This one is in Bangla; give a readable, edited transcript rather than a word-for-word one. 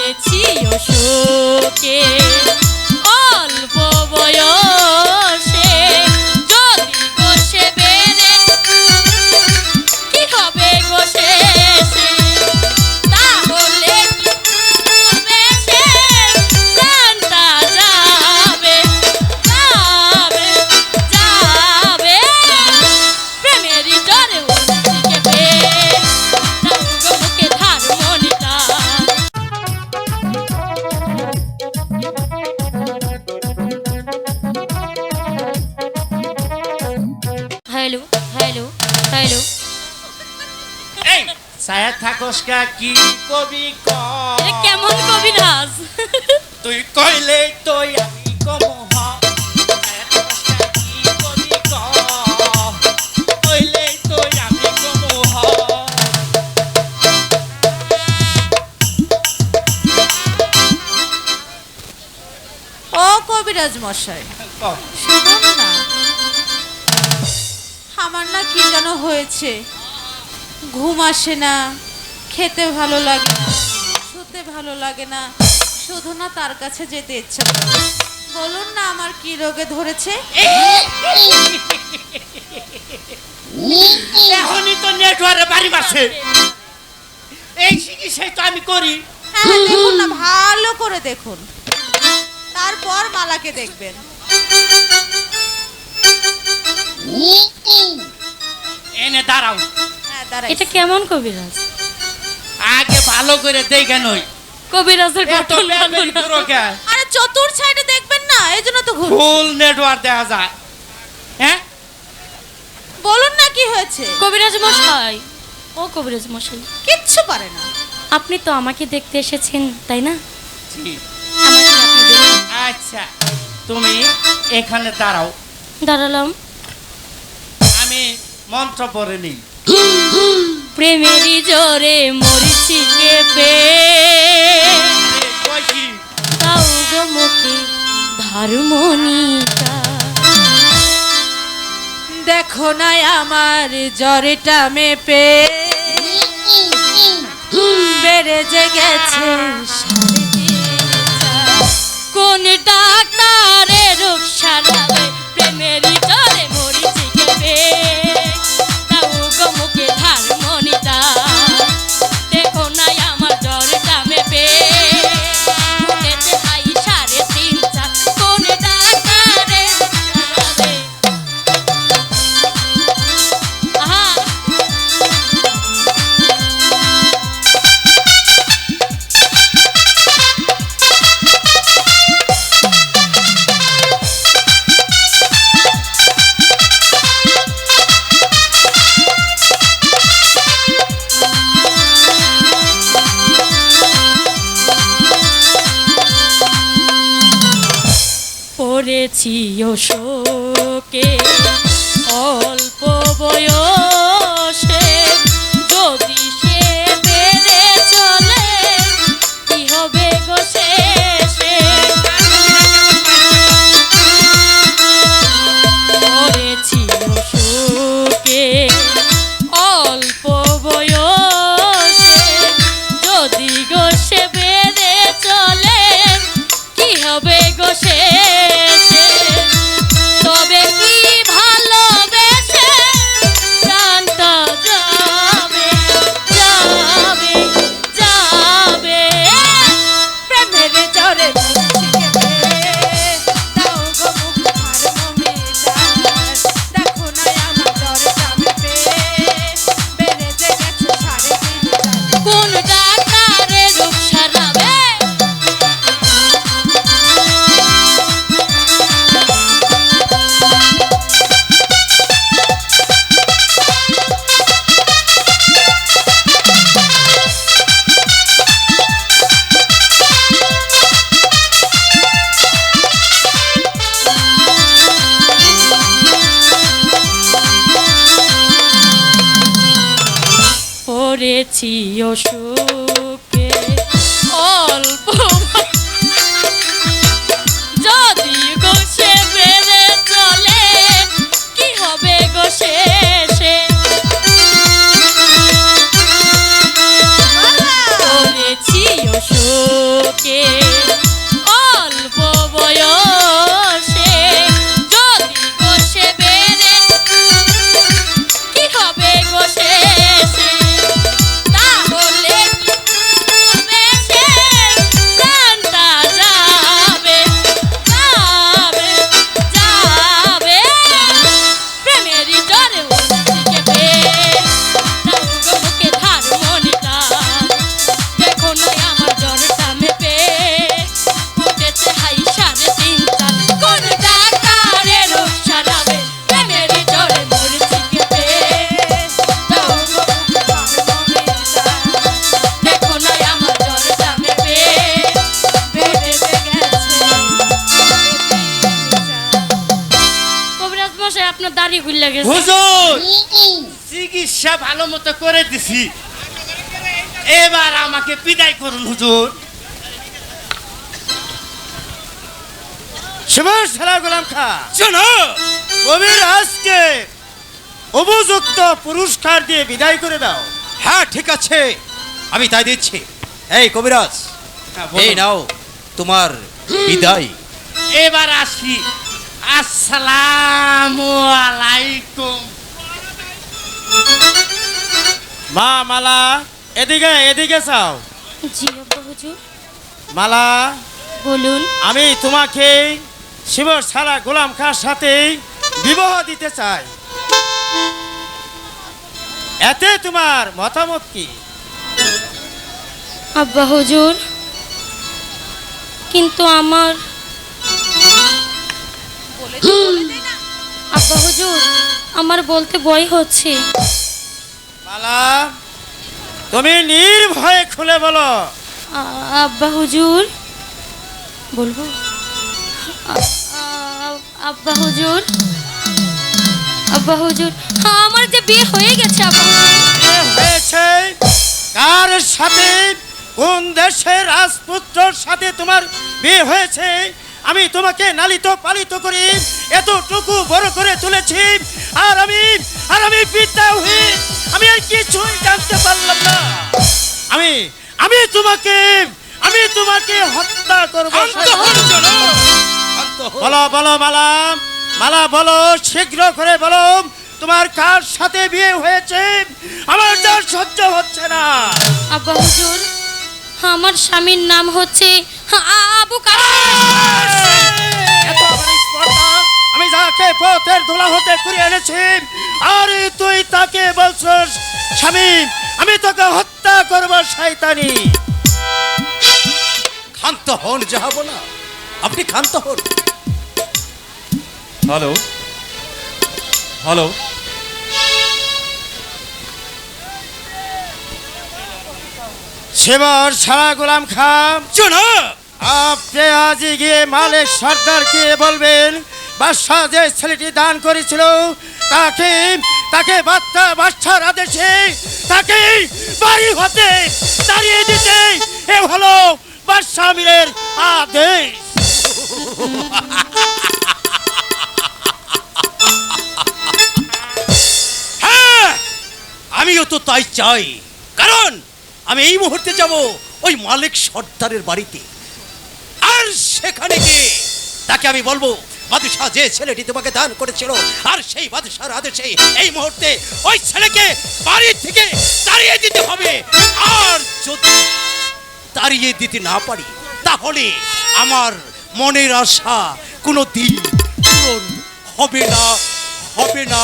পড়েছি অশোকে অল্প বয়সে যদি বসে বেড়ে কি হবে বসে তাহলে বেশে জানতা যাবে যাবে যাবে প্রেমেরই জরে উঠে মুখে ধার মনিটা। হ্যালো হ্যালো হ্যালো এই ছায়া থাকস কা কি কবি ক কেমন কবিরাজ তুই কইলে তুই আমি কমু হ ছায়া থাকস কা কি কবি ক কইলে তুই আমি কমু হ ও কবিরাজ মশাই ক শুনুন না, আমার না কি যেন হয়েছে, ঘুম আসে না, খেতে ভালো লাগে না, শুতে ভালো লাগে না, শুধু না তার কাছে যেতে ইচ্ছা করে। বলুন না আমার কি রোগে ধরেছে। এখনই তো নেটওয়ার্কে বাড়ি বাসে এই চিকিৎসাই তো আমি করি। হ্যাঁ দেখুন না, ভালো করে দেখুন, তারপর মালাকে দেখবেন। এনে দাঁড়াও, হ্যাঁ দাঁড়াই। এটা কেমন কবিরাজ? আগে ভালো করে দেখে নই কবিরাজের এত গঠন ভালো লেবেল না। করো কে আরে চতুর সাইডে দেখবেন না, এই জন্য তো ঘুর। ফুল নেটওয়ার্ক দেখা যায়। হ্যাঁ বলুন না কি হয়েছে। কবিরাজ মশাই, ও কবিরাজ মশাই, কিচ্ছু পারে না। আপনি তো আমাকে দেখতে এসেছেন তাই না? ঠিক। আমাকে আপনি দেখুন। আচ্ছা তুমি এখানে দাঁড়াও, দাঁড়ালাম। আমি মন্ত্র পড়ে নিই। প্রেমেরই জোরে মরিছি কেঁপে আরে কই কি? তাও গো মুখে ধারমনিটা। দেখো না আমার জ্বরটা মেপে বেড়ে যে গেছে 3.5। কোন ডাক্তারে রোগ সারাবে প্রেমেরই জোরে মরিছি কেঁপে তাও গো মুখে ধারমনিটা। দেখো না আমার জ্বরটা মেপে বুকেতে হাই 3.5। কোন ডাক্তারে সারাবে আহা পড়েছি অশোকে অল্প বয়সে যদি সে বেড়ে চলে কি হবে গো শেষে। পড়েছি অশোকে অল্প বয়সে যদি গো সে বেড়ে চলে কি হবে গো শেষে। তবে কি ভালোবেসে জানতা যাবে যাবে যাবে প্রেমের জ্বরে তাও গো মুখ থার্মোমিটার। দেখো না আমার জ্বরটা মেপে বেড়ে যে গেছে 3.5। কোন ডাক্তারে রোগ সারাবে পড়েছি অশোকে অল্প যদি গো সে বেড়ে চলে কি হবে গো শেষে। পড়েছি অশোকে সুখে অল্প বয়সে যদি গো সে বেড়ে কি হবে গো শেষে তাহলে কি হবে সে জানটা যাবে যাবে যাবে প্রেমেরই জ্বরে উঠছে দাও গো বুকে ধার মনটা দেখো না আমার জ্বরটা মেপে উঠেছে হাই সাড়ে তিনটা কোন ডাক্তারের রোগ সারাবে প্রেমেরই জ্বরে মরছি কেঁপে দাও গো বুকে ধার মনটা দেখো না আমার জ্বরটা মেপে উঠেছে কবিরাজ মশাই আপনার দাড়ি খুলে গেছে হুজুর চিকিৎসা ভালো মতো করে দিছি, এবার আমাকে বিদায় করুন হুজুর। শিবর সারা গোলাম খা জনাব, কবিরাজকে উপযুক্ত পুরস্কার দিয়ে বিদায় করে দাও। হ্যাঁ ঠিক আছে, আমি তাই দিচ্ছি। এই কবিরাজ, এই নাও তোমার বিদায়। এবার আসি, আসসালামু আলাইকুম। মা মালা এদিকে এদিকে চাও। জি আব্বা হুজুর মালা, বলুন। আমি তোমাকে শিবর সারা গোলাম খার সাথে বিবাহ দিতে চাই, এতে তোমার মতামত কি? আব্বা হুজুর কিন্তু আমার আব্বা হুজুর আমার বলতে ভয় হচ্ছে। মালা, তুমি নির্ভয়ে খুলে বলো। আব্বা হুজুর বলবো আব্বা হুজুর আব্বা হুজুর আমার যে বিয়ে হয়ে গেছে আব্বা হুজুর। বিয়ে হয়েছে কার সাথে? কোন দেশের রাজপুত্রর সাথে তোমার বিয়ে হয়েছে? আমি তোমাকে লালিত পালিত করি, এতটুকু বড় করে তুলেছি, আর আমি পিতা হয়ে আমি আর কিছুই জানতে পারলাম না। আমি আমি তোমাকে হত্যা করব। শান্ত হন জনাব, শান্ত হন। বলো বলো মালা, মালা বলো, শীঘ্র করে বলো, তোমার কার সাথে বিয়ে হয়েছে? আমার যা সহ্য হচ্ছে না। আব্বা হুজুর আমার স্বামীর নাম হচ্ছে আবু কালাম। এত বড় স্পর্ধা! আমি যাকে পথের ধুলা হতে করে এনেছি, আর তুই তাকে বলছস স্বামী? আমি তোকে হত্যা করব শয়তানি। ক্ষান্ত হন যাবো না, আপনি ক্ষান্ত হন। হ্যালো হ্যালো, সেবার সারা গোলাম খান, জনাব, আপনি আজ গিয়ে মালিক সর্দারকে বলবেন, বাদশাহ যে ছেলেটি দান করেছিল তাকে তাকে বাদশার আদেশে তাকে বাড়ি হতে তাড়িয়ে দিতে এ হলো বাদশাহ আমিরের আদেশ। হ্যাঁ আমিও তো তাই চাই, কারণ আমি এই মুহূর্তে যাব ওই মালিক সর্দারের বাড়িতে, আর সেখানে গিয়ে তাকে আমি বলবো, বাদশাহ যে ছেলেটি তোমাকে দান করেছিল, আর সেই বাদশার আদেশে এই মুহূর্তে ওই ছেলেকে বাড়ি থেকে তাড়িয়ে দিতে হবে। আর যদি তাড়িয়ে দিতে না পারি, তাহলে আমার মনের আশা কোনো দিন পূরণ হবে না, হবে না।